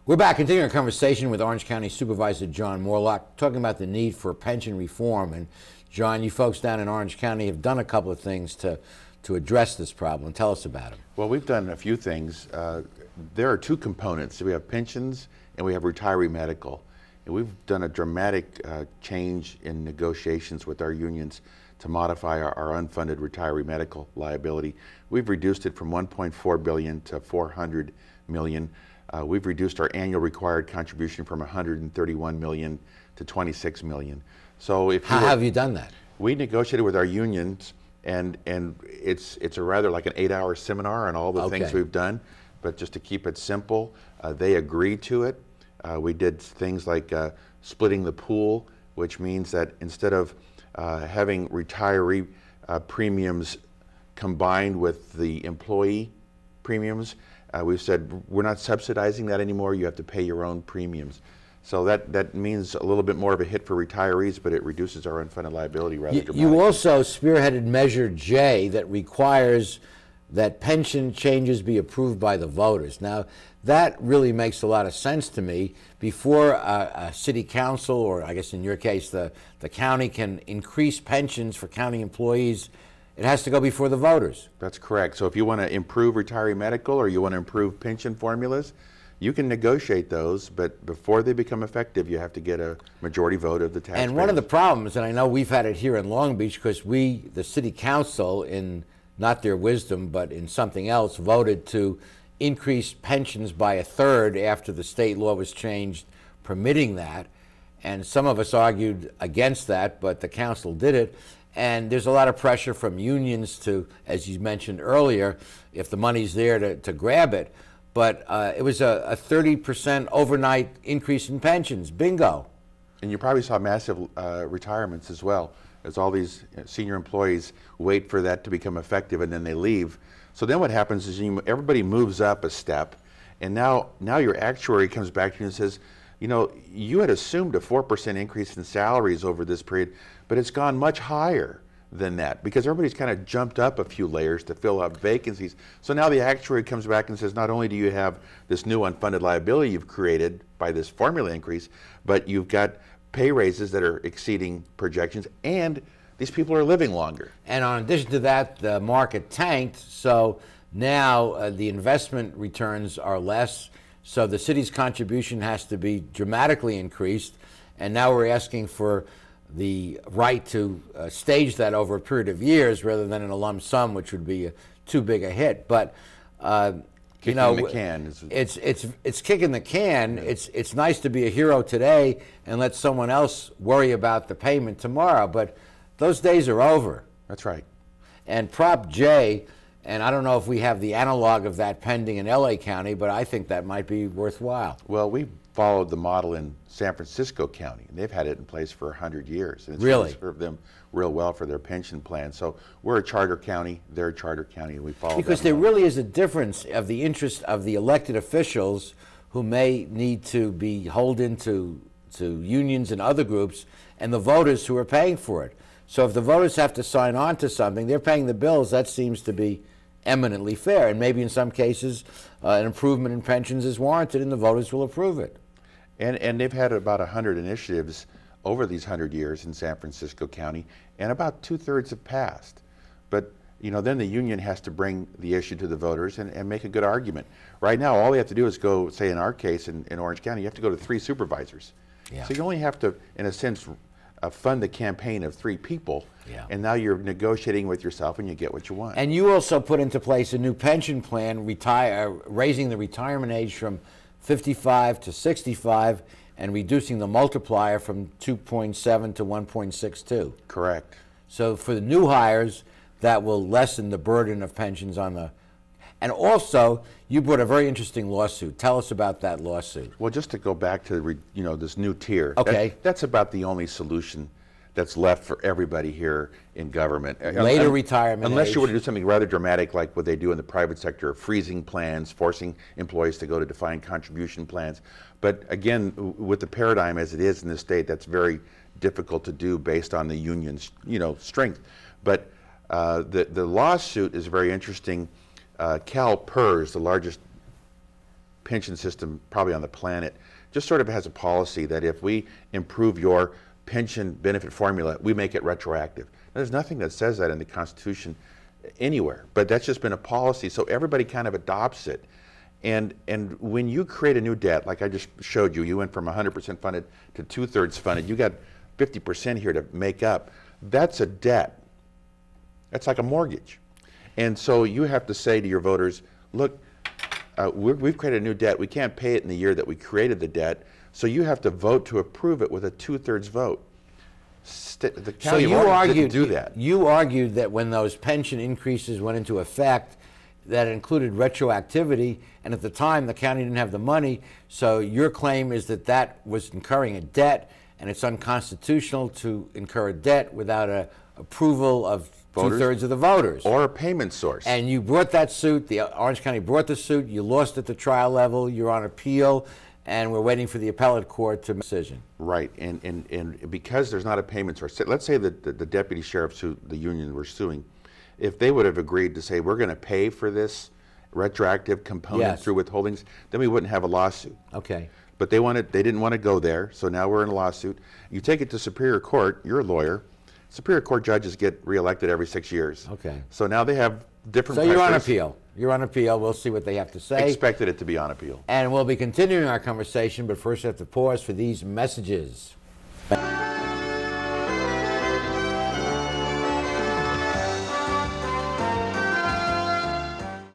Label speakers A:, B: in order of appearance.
A: We're back continuing our conversation with Orange County Supervisor John Moorlach, talking about the need for pension reform. And John, you folks down in Orange County have done a couple of things to address this problem. Tell us about them.
B: Well, we've done a few things. There are two components. We have pensions and we have retiree medical. And we've done a dramatic change in negotiations with our unions to modify our unfunded retiree medical liability. We've reduced it from $1.4 billion to $400 million. We've reduced our annual required contribution from $131 million to $26 million. So if
A: How have you done that?
B: We negotiated with our unions, and it's a rather like an 8-hour seminar on all the things we've done. But just to keep it simple, they agreed to it. We did things like splitting the pool, which means that instead of having retiree premiums combined with the employee premiums, we've said we're not subsidizing that anymore. You have to pay your own premiums. So that means a little bit more of a hit for retirees, but it reduces our unfunded liability rather dramatically.
A: You also spearheaded Measure J that requires that pension changes be approved by the voters. Now, that really makes a lot of sense to me. Before a city council, or I guess in your case, the county can increase pensions for county employees, it has to go before the voters.
B: That's correct. So if you want to improve retiree medical or you want to improve pension formulas, you can negotiate those, but before they become effective, you have to get a majority vote of the taxpayers.
A: And one of the problems, and I know we've had it here in Long Beach, because we, the city council, in not their wisdom, but in something else, voted to increase pensions by 1/3 after the state law was changed permitting that. And some of us argued against that, but the council did it. And there's a lot of pressure from unions to, as you mentioned earlier, if the money's there to grab it. But it was a 30% overnight increase in pensions. Bingo.
B: And you probably saw massive retirements as well, as all these senior employees wait for that to become effective and then they leave. So then what happens is everybody moves up a step, and now your actuary comes back to you and says, you know, you had assumed a 4% increase in salaries over this period, but it's gone much higher than that because everybody's kind of jumped up a few layers to fill up vacancies. So now the actuary comes back and says, not only do you have this new unfunded liability you've created by this formula increase, but you've got pay raises that are exceeding projections, and these people are living longer.
A: And in addition to that, the market tanked, so now the investment returns are less, so the city's contribution has to be dramatically increased, and now we're asking for the right to stage that over a period of years rather than in a lump sum, which would be too big a hit. But
B: you know, the can.
A: It's kicking the can. Yeah. It's nice to be a hero today and let someone else worry about the payment tomorrow, but those days are over.
B: That's right.
A: And Prop J, and I don't know if we have the analog of that pending in LA County, but I think that might be worthwhile.
B: Well, we followed the model in San Francisco County. They've had it in place for 100 years. And it's
A: really
B: served them real well for their pension plan. So we're a charter county, they're a charter county, and we follow
A: because there really is a difference of the interest of the elected officials who may need to be beholden to unions and other groups, and the voters who are paying for it. So if the voters have to sign on to something, they're paying the bills, that seems to be eminently fair. And maybe in some cases, an improvement in pensions is warranted and the voters will approve it.
B: And they've had about 100 initiatives over these 100 years in San Francisco County, and about 2/3 have passed. But you know, then the union has to bring the issue to the voters and make a good argument. Right now, all they have to do is go, say in our case in Orange County, you have to go to 3 supervisors. Yeah. So you only have to, in a sense, fund the campaign of 3 people, and now you're negotiating with yourself and you get what you want.
A: And you also put into place a new pension plan, raising the retirement age from 55 to 65 and reducing the multiplier from 2.7 to 1.62.
B: Correct.
A: So for the new hires, that will lessen the burden of pensions on the... And also, you brought a very interesting lawsuit. Tell us about that lawsuit.
B: Well, just to go back to this new tier.
A: Okay.
B: That's about the only solution that's left for everybody here in government.
A: Later retirement
B: Unless
A: age.
B: you were to do something rather dramatic like what they do in the private sector, freezing plans, forcing employees to go to defined contribution plans. But again, with the paradigm as it is in this state, that's very difficult to do based on the union's strength. But the lawsuit is very interesting. CalPERS, the largest pension system probably on the planet just sort of has a policy that if we improve your pension benefit formula, we make it retroactive. There's nothing that says that in the Constitution anywhere, but that's just been a policy, so everybody kind of adopts it. And when you create a new debt, like I just showed you, you went from 100% funded to 2/3 funded, you got 50% here to make up. That's a debt. That's like a mortgage. And so you have to say to your voters, look, we've created a new debt. We can't pay it in the year that we created the debt, so you have to vote to approve it with a 2/3 vote. The county of Orange didn't do that.
A: You argued that when those pension increases went into effect, that included retroactivity, and at the time the county didn't have the money, so your claim is that that was incurring a debt, and it's unconstitutional to incur a debt without a approval of
B: Voters?
A: 2/3 of the voters.
B: Or a payment source.
A: And you brought that suit, the Orange County brought the suit, you lost at the trial level, you're on appeal, and we're waiting for the appellate court to make a decision.
B: Right, and because there's not a payment source, let's say that the deputy sheriffs who the union were suing, if they would have agreed to say, we're going to pay for this retroactive component
A: Yes.
B: through withholdings, then we wouldn't have a lawsuit.
A: Okay.
B: But they didn't want to go there, so now we're in a lawsuit. You take it to Superior Court, you're a lawyer. Superior Court judges get reelected every 6 years.
A: Okay.
B: So now they have different
A: So you're on
B: pressures.
A: appeal. You're on appeal. We'll see what they have to say.
B: Expected it to be on appeal.
A: And we'll be continuing our conversation, but first we have to pause for these messages.